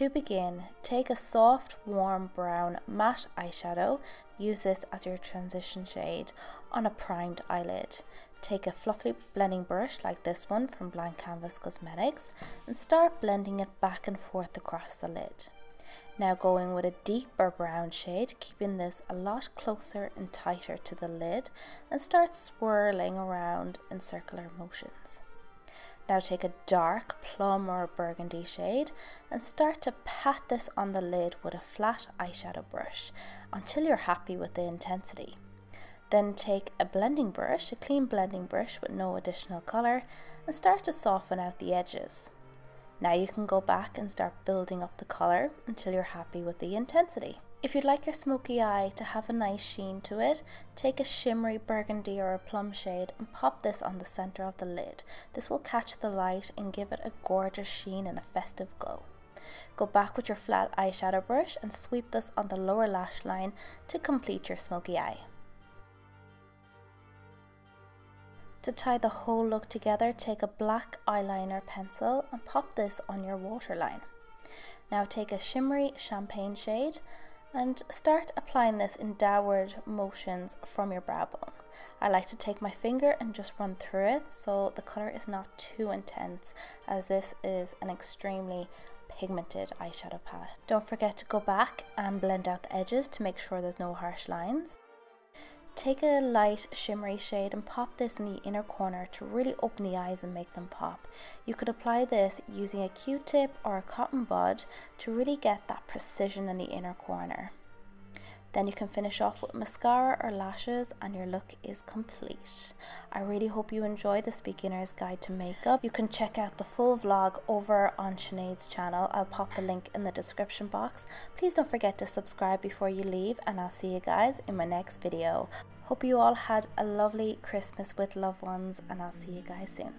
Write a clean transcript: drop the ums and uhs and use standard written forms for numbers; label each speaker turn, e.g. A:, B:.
A: To begin, take a soft, warm brown matte eyeshadow. Use this as your transition shade on a primed eyelid. Take a fluffy blending brush like this one from Blank Canvas Cosmetics and start blending it back and forth across the lid. Now going with a deeper brown shade, keeping this a lot closer and tighter to the lid, and start swirling around in circular motions. Now take a dark plum or burgundy shade and start to pat this on the lid with a flat eyeshadow brush until you're happy with the intensity. Then take a blending brush, a clean blending brush with no additional colour, and start to soften out the edges. Now you can go back and start building up the colour until you're happy with the intensity. If you'd like your smoky eye to have a nice sheen to it, take a shimmery burgundy or a plum shade and pop this on the centre of the lid. This will catch the light and give it a gorgeous sheen and a festive glow. Go back with your flat eyeshadow brush and sweep this on the lower lash line to complete your smoky eye. To tie the whole look together, take a black eyeliner pencil and pop this on your waterline. Now take a shimmery champagne shade and start applying this in downward motions from your brow bone. I like to take my finger and just run through it so the colour is not too intense, as this is an extremely pigmented eyeshadow palette. Don't forget to go back and blend out the edges to make sure there's no harsh lines. Take a light shimmery shade and pop this in the inner corner to really open the eyes and make them pop. You could apply this using a Q-tip or a cotton bud to really get that precision in the inner corner. Then you can finish off with mascara or lashes and your look is complete. I really hope you enjoy this beginner's guide to makeup. You can check out the full vlog over on Sinead's channel. I'll pop the link in the description box. Please don't forget to subscribe before you leave, and I'll see you guys in my next video. Hope you all had a lovely Christmas with loved ones, and I'll see you guys soon.